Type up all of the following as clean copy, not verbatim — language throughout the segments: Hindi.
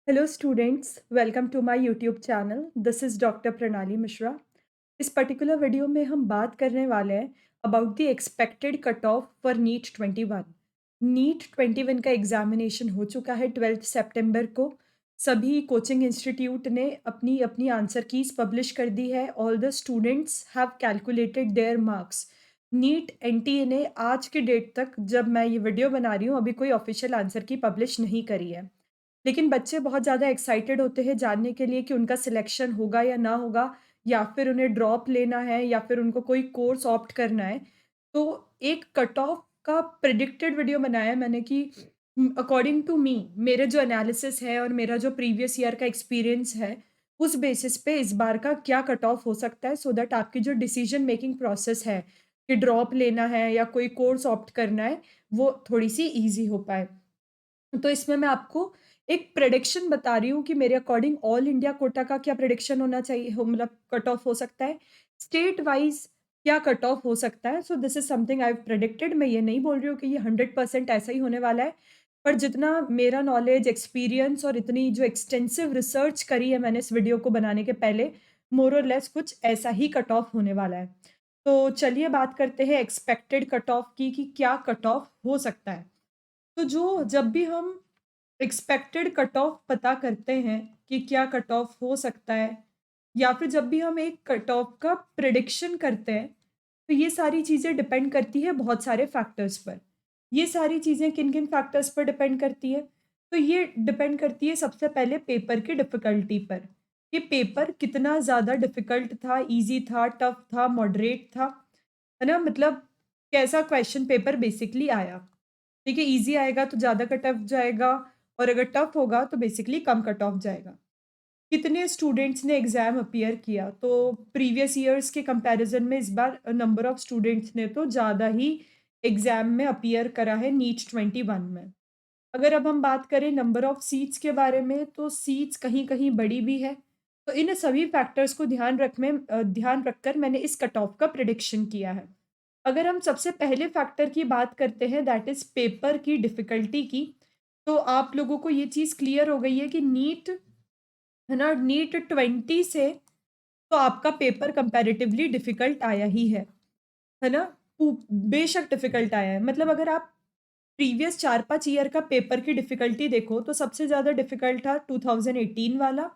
Hello students, welcome to my YouTube channel. This is Dr. Pranali Mishra. इस पर्टिकुलर वीडियो में हम बात करने वाले हैं about the expected cut off for NEET 21। NEET 21 का एग्जामिनेशन हो चुका है 12 सितंबर को। सभी कोचिंग इंस्टीट्यूट ने अपनी अपनी आंसर कीज पब्लिश कर दी है। All the students have calculated their marks. NEET NTA ने आज की डेट तक, जब मैं ये वीडियो बना रही हूँ, अभी कोई ऑफिशियल आंसर की पब्लिश नहीं करी है। लेकिन बच्चे बहुत ज़्यादा एक्साइटेड होते हैं जानने के लिए कि उनका सिलेक्शन होगा या ना होगा, या फिर उन्हें ड्रॉप लेना है, या फिर उनको कोई कोर्स ऑप्ट करना है। तो एक कट ऑफ का प्रिडिक्टेड वीडियो बनाया है मैंने कि अकॉर्डिंग टू मी, मेरे जो एनालिसिस है और मेरा जो प्रीवियस ईयर का एक्सपीरियंस है, उस बेसिस पे इस बार का क्या कट ऑफ हो सकता है, सो दैट आपकी जो डिसीजन मेकिंग प्रोसेस है कि ड्रॉप लेना है या कोई कोर्स ऑप्ट करना है, वो थोड़ी सी ईजी हो पाए। तो इसमें मैं आपको एक प्रेडिक्शन बता रही हूँ कि मेरे अकॉर्डिंग ऑल इंडिया कोटा का क्या प्रेडिक्शन होना चाहिए, हो मतलब कट ऑफ हो सकता है, स्टेट वाइज क्या कट ऑफ हो सकता है। So this is something I have predicted. मैं ये नहीं बोल रही हूँ कि ये 100% ऐसा ही होने वाला है, पर जितना मेरा नॉलेज, एक्सपीरियंस और इतनी जो एक्सटेंसिव रिसर्च करी है मैंने इस वीडियो को बनाने के पहले, मोर और लेस कुछ ऐसा ही कट ऑफ होने वाला है। तो चलिए बात करते हैं एक्सपेक्टेड कट ऑफ की कि क्या कट ऑफ हो सकता है। तो जो जब भी हम एक्सपेक्टेड कट ऑफ पता करते हैं कि क्या कट ऑफ हो सकता है, या फिर जब भी हम एक कट ऑफ का प्रिडिक्शन करते हैं, तो ये सारी चीज़ें डिपेंड करती है बहुत सारे फैक्टर्स पर। ये सारी चीज़ें किन-किन फैक्टर्स पर डिपेंड करती है? तो ये डिपेंड करती है सबसे पहले पेपर की डिफ़िकल्टी पर। ये पेपर कितना ज़्यादा डिफ़िकल्ट था, ईज़ी था, टफ़ था, मॉडरेट था, है ना? मतलब कैसा क्वेश्चन पेपर बेसिकली आया। ठीक है, ईज़ी आएगा तो ज़्यादा कट ऑफ जाएगा, और अगर टफ होगा तो बेसिकली कम कट ऑफ जाएगा। कितने स्टूडेंट्स ने एग्ज़ाम अपीयर किया? तो प्रीवियस ईयर्स के कंपैरिज़न में इस बार नंबर ऑफ स्टूडेंट्स ने तो ज़्यादा ही एग्ज़ाम में अपीयर करा है नीट 21 में। अगर अब हम बात करें नंबर ऑफ सीट्स के बारे में, तो सीट्स कहीं-कहीं बढ़ी भी है। तो इन सभी फैक्टर्स को ध्यान रखकर मैंने इस कट ऑफ का प्रेडिक्शन किया है। अगर हम सबसे पहले फैक्टर की बात करते हैं, दैट इज़ पेपर की डिफ़िकल्टी की, तो आप लोगों को ये चीज़ क्लियर हो गई है कि नीट, है ना, नीट 20 से तो आपका पेपर कंपैरेटिवली डिफ़िकल्ट आया ही है ना? पू बेशक डिफ़िकल्ट आया है। मतलब अगर आप प्रीवियस 4-5 ईयर का पेपर की डिफ़िकल्टी देखो, तो सबसे ज़्यादा डिफ़िकल्ट था 2018 वाला,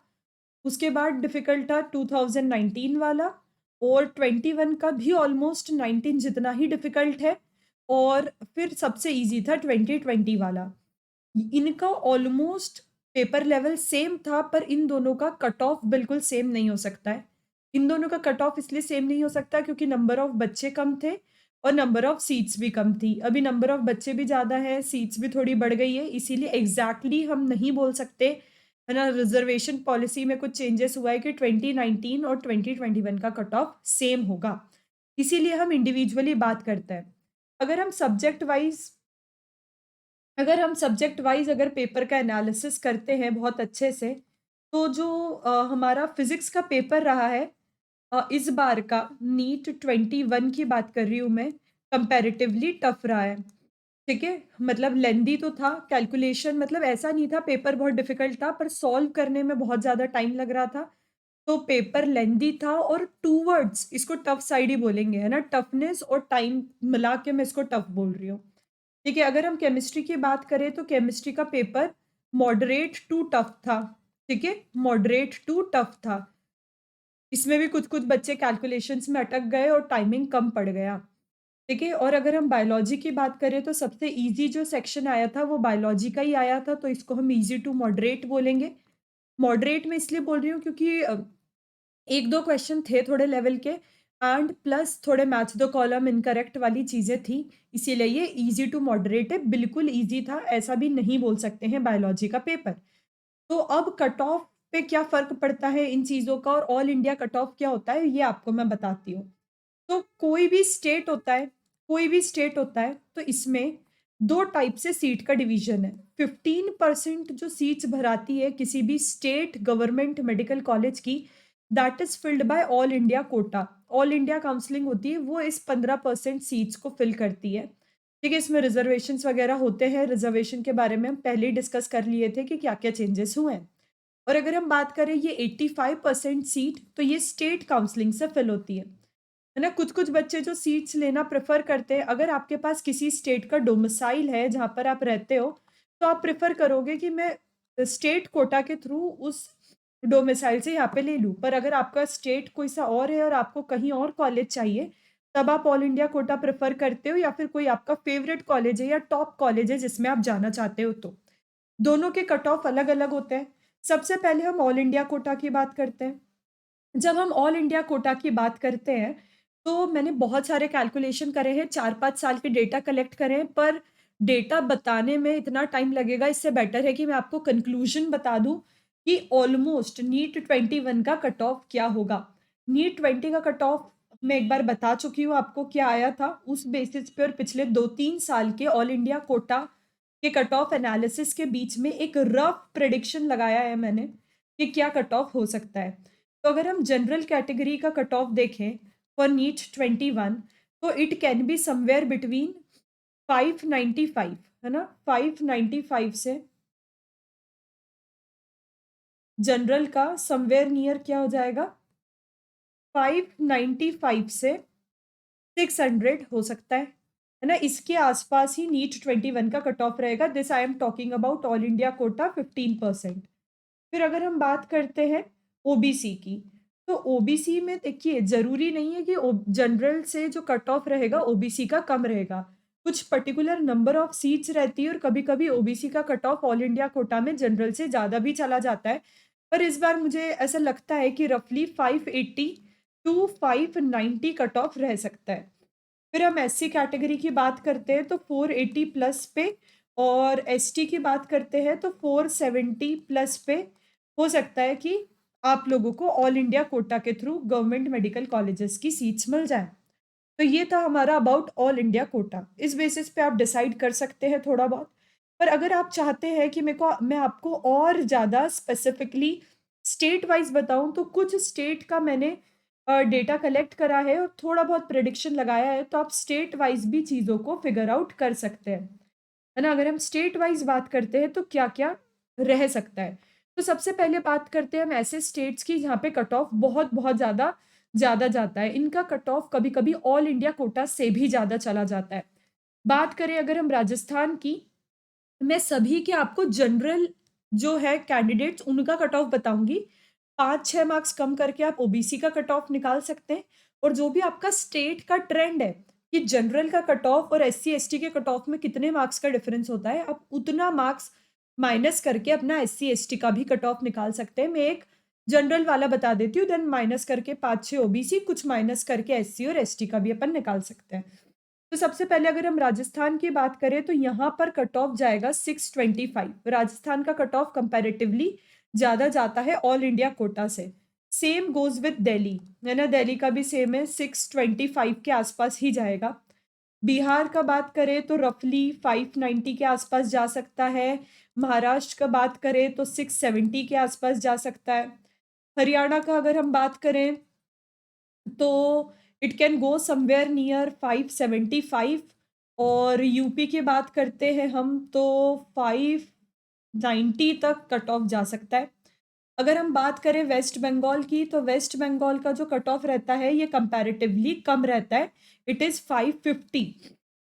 उसके बाद डिफ़िकल्ट था 2019 वाला, और 21 का भी ऑलमोस्ट 19 जितना ही डिफ़िकल्ट है, और फिर सबसे ईज़ी था 2020 वाला। इनका ऑलमोस्ट पेपर लेवल सेम था, पर इन दोनों का कट ऑफ बिल्कुल सेम नहीं हो सकता है। इन दोनों का कट ऑफ इसलिए सेम नहीं हो सकता क्योंकि नंबर ऑफ बच्चे कम थे और नंबर ऑफ सीट्स भी कम थी। अभी नंबर ऑफ बच्चे भी ज़्यादा है, सीट्स भी थोड़ी बढ़ गई है, इसीलिए एग्ज़ैक्टली हम नहीं बोल सकते, है ना? रिज़र्वेशन पॉलिसी में कुछ चेंजेस हुआ है कि 2019 और 2021 का कट ऑफ सेम होगा। इसीलिए हम इंडिविजुअली बात करते हैं। अगर हम सब्जेक्ट वाइज़ अगर हम सब्जेक्ट वाइज़ अगर पेपर का एनालिसिस करते हैं बहुत अच्छे से, तो जो हमारा फ़िज़िक्स का पेपर रहा है, इस बार का नीट 21 की बात कर रही हूँ मैं, कंपैरेटिवली टफ़ रहा है, ठीक है? मतलब लेंदी तो था, कैलकुलेशन मतलब ऐसा नहीं था पेपर बहुत डिफ़िकल्ट था, पर सॉल्व करने में बहुत ज़्यादा टाइम लग रहा था। तो पेपर लेंदी था, और टूवर्ड्स इसको टफ़ साइड ही बोलेंगे, है ना? टफ़नेस और टाइम मिला के मैं इसको टफ़ बोल रही हूँ। ठीक है, अगर हम केमिस्ट्री की बात करें तो केमिस्ट्री का पेपर मॉडरेट टू टफ था, ठीक है? मॉडरेट टू टफ था। इसमें भी कुछ-कुछ बच्चे कैलकुलेशंस में अटक गए और टाइमिंग कम पड़ गया, ठीक है? और अगर हम बायोलॉजी की बात करें तो सबसे ईज़ी जो सेक्शन आया था वो बायोलॉजी का ही आया था, तो इसको हम ईज़ी टू मॉडरेट बोलेंगे। मॉडरेट मैं इसलिए बोल रही हूँ क्योंकि 1-2 क्वेश्चन थे थोड़े लेवल के, एंड प्लस थोड़े मैच द कॉलम इनकरेक्ट वाली चीज़ें थी, इसीलिए ये ईज़ी टू मॉडरेट है, बिल्कुल ईज़ी था, ऐसा भी नहीं बोल सकते हैं बायोलॉजी का पेपर। तो अब कट ऑफ पे क्या फ़र्क पड़ता है इन चीज़ों का, और ऑल इंडिया कट ऑफ क्या होता है, ये आपको मैं बताती हूँ। तो कोई भी स्टेट होता है, तो इसमें 2 टाइप से सीट का डिवीज़न है। 15% जो सीट्स भराती है किसी भी स्टेट गवर्नमेंट मेडिकल कॉलेज की, that is filled by all India quota. All India counselling होती है, वो इस 15% सीट्स को फिल करती है। ठीक है, इसमें रिज़र्वेशंस वगैरह होते हैं, रिज़र्वेशन के बारे में हम पहले ही डिस्कस कर लिए थे कि क्या-क्या चेंजेस हुए हैं। और अगर हम बात करें ये 85% सीट तो ये स्टेट काउंसलिंग से फिल होती है ना? कुछ-कुछ बच्चे जो सीट्स लेना प्रेफ़र करते हैं, अगर आपके पास किसी स्टेट का डोमिसाइल है जहाँ पर आप रहते हो, तो आप प्रेफ़र करोगे कि मैं स्टेट कोटा के थ्रू उस डोमिसाइल से यहाँ पे ले लूँ। पर अगर आपका स्टेट कोई-सा और है और आपको कहीं और कॉलेज चाहिए, तब आप ऑल इंडिया कोटा प्रेफ़र करते हो या फिर कोई आपका फ़ेवरेट कॉलेज है या टॉप कॉलेज है जिसमें आप जाना चाहते हो तो। दोनों के कट ऑफ अलग-अलग होते हैं। सबसे पहले हम ऑल इंडिया कोटा की बात करते हैं। जब हम ऑल इंडिया कोटा की बात करते हैं, तो मैंने बहुत सारे कैलकुलेशन करे हैं, 4-5 साल के डेटा कलेक्ट करे हैं, पर डेटा बताने में इतना टाइम लगेगा, इससे बेटर है कि मैं आपको कंक्लूज़न बता दूँ कि ऑलमोस्ट नीट 21 का कट ऑफ क्या होगा। नीट 20 का कट ऑफ मैं एक बार बता चुकी हूँ आपको क्या आया था, उस बेसिस पे और पिछले 2-3 साल के ऑल इंडिया कोटा के कट ऑफ एनालिसिस के बीच में एक रफ प्रेडिक्शन लगाया है मैंने, कि क्या कट ऑफ हो सकता है। तो अगर हम जनरल कैटेगरी का कट ऑफ देखें फॉर नीट 21 तो it can be somewhere between 595 है ना? 595 से जनरल का समवेयर नियर क्या हो जाएगा? 595 से 600 हो सकता है ना? इसके आसपास ही नीट 21 का कट ऑफ रहेगा। This I am talking about all India quota 15%। फिर अगर हम बात करते हैं ओबीसी की, तो ओबीसी में देखिए ज़रूरी नहीं है कि ओ जनरल से जो कट ऑफ रहेगा ओबीसी का कम रहेगा। कुछ पर्टिकुलर नंबर ऑफ सीट्स रहती है और कभी-कभी ओबीसी का cut off all India quota में जनरल से ज़्यादा भी चला जाता है। पर इस बार मुझे ऐसा लगता है कि रफली 580 टू 590 कट ऑफ रह सकता है। फिर हम एससी कैटेगरी की बात करते हैं तो 480 प्लस पे और एसटी की बात करते हैं तो 470 प्लस पे हो सकता है कि आप लोगों को ऑल इंडिया कोटा के थ्रू गवर्नमेंट मेडिकल कॉलेजेस की सीट्स मिल जाएँ। तो ये था हमारा अबाउट ऑल इंडिया कोटा। इस बेसिस पे आप डिसाइड कर सकते हैं थोड़ा बहुत। पर अगर आप चाहते हैं कि मैं आपको और ज़्यादा स्पेसिफिकली स्टेट वाइज़ बताऊँ तो कुछ स्टेट का मैंने डेटा कलेक्ट करा है और थोड़ा बहुत प्रेडिक्शन लगाया है, तो आप स्टेट वाइज़ भी चीज़ों को फिगर आउट कर सकते हैं। है ना? अगर हम स्टेट वाइज़ बात करते हैं तो क्या-क्या रह सकता है। तो सबसे पहले बात करते हैं हम ऐसे स्टेट्स की जहाँ पे कट ऑफ बहुत-बहुत ज़्यादा जाता है। इनका कट ऑफ कभी-कभी ऑल इंडिया कोटा से भी ज़्यादा चला जाता है। बात करें अगर हम राजस्थान की, मैं सभी के आपको जनरल जो है कैंडिडेट्स उनका कट ऑफ बताऊँगी। 5-6 मार्क्स कम करके आप ओबीसी का कट ऑफ निकाल सकते हैं और जो भी आपका स्टेट का ट्रेंड है कि जनरल का कट ऑफ और एससी-एसटी के कट ऑफ में कितने मार्क्स का डिफरेंस होता है, आप उतना मार्क्स माइनस करके अपना एससी-एसटी का भी कट ऑफ निकाल सकते हैं। मैं एक जनरल वाला बता देती हूँ, देन माइनस करके 5-6 ओबीसी, कुछ माइनस करके एससी और एसटी का भी अपन निकाल सकते हैं। तो सबसे पहले अगर हम राजस्थान की बात करें तो यहाँ पर कट ऑफ जाएगा 625। राजस्थान का कट ऑफ कंपैरेटिवली ज़्यादा जाता है ऑल इंडिया कोटा से। सेम गोज़ विद दिल्ली, है ना? दिल्ली का भी सेम है 625 के आसपास ही जाएगा। बिहार का बात करें तो रफली 590 के आसपास जा सकता है। महाराष्ट्र का बात करें तो 670 के आसपास जा सकता है। हरियाणा का अगर हम बात करें तो it can go somewhere near 575 और यूपी की बात करते हैं हम तो 590 तक कट ऑफ जा सकता है। अगर हम बात करें वेस्ट बंगाल की तो वेस्ट बंगाल का जो कट ऑफ रहता है ये कंपैरेटिवली कम रहता है। इट इज़ 550,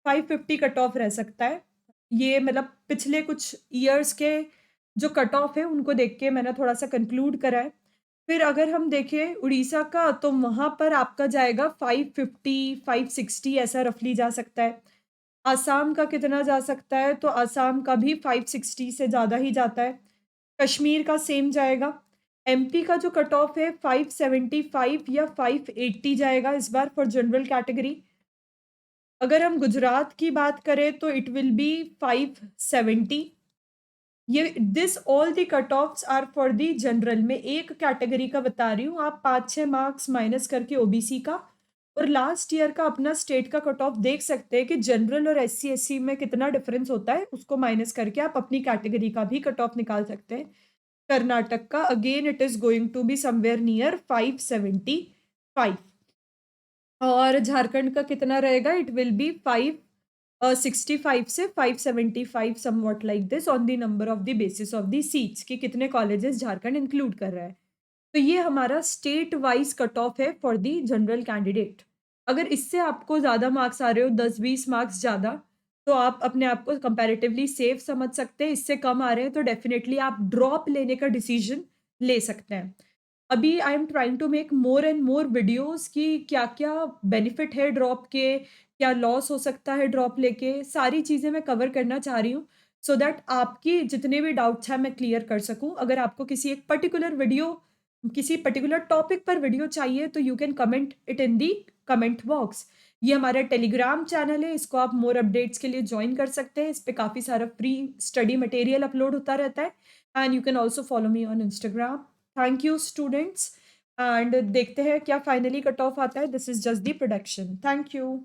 550 कट ऑफ रह सकता है। ये मतलब पिछले कुछ इयर्स के जो कट ऑफ है उनको देख के मैंने थोड़ा-सा कंक्लूड करा है। फिर अगर हम देखें उड़ीसा का तो वहाँ पर आपका जाएगा 550, 560 ऐसा रफली जा सकता है। आसाम का कितना जा सकता है? तो आसाम का भी 560 से ज़्यादा ही जाता है। कश्मीर का सेम जाएगा। एमपी का जो कट ऑफ है 575 या 580 जाएगा इस बार फॉर जनरल कैटेगरी। अगर हम गुजरात की बात करें तो इट विल बी 570। ये this all the cut offs are for the general. मैं एक कैटेगरी का बता रही हूँ, आप 5-6 मार्क्स माइनस करके ओबीसी का और लास्ट ईयर का अपना स्टेट का कट ऑफ देख सकते हैं कि जनरल और एससी-एससी में कितना डिफरेंस होता है, उसको माइनस करके आप अपनी कैटेगरी का भी कट ऑफ निकाल सकते हैं। कर्नाटक का again it is going to be somewhere near 575 और झारखंड का कितना रहेगा? इट विल बी 65 से 575 somewhat like this on the number of the basis of the seats कि कितने कॉलेजेस झारखंड इंक्लूड कर रहा है। तो ये हमारा स्टेट वाइज़ कट ऑफ है फॉर द जनरल कैंडिडेट। अगर इससे आपको ज़्यादा मार्क्स आ रहे हो 10-20 मार्क्स ज़्यादा, तो आप अपने आप को कंपैरेटिवली सेफ समझ सकते हैं। इससे कम आ रहे हैं तो डेफिनिटली आप ड्रॉप लेने का डिसीज़न ले सकते हैं। अभी I am trying to make more and more videos कि क्या-क्या बेनिफिट है ड्रॉप के, क्या लॉस हो सकता है ड्रॉप लेके, सारी चीज़ें मैं कवर करना चाह रही हूँ, सो दैट आपकी जितने भी डाउट्स हैं मैं क्लियर कर सकूँ। अगर आपको किसी एक पर्टिकुलर वीडियो, किसी पर्टिकुलर टॉपिक पर वीडियो चाहिए तो you can comment it in the comment box. ये हमारा टेलीग्राम चैनल है, इसको आप मोर अपडेट्स के लिए जॉइन कर सकते हैं। इस पे काफ़ी सारा फ्री स्टडी मटेरियल अपलोड होता रहता है and you can also follow me on Instagram. Thank you students and देखते हैं क्या फाइनली कट ऑफ आता है। This is just the production. Thank you.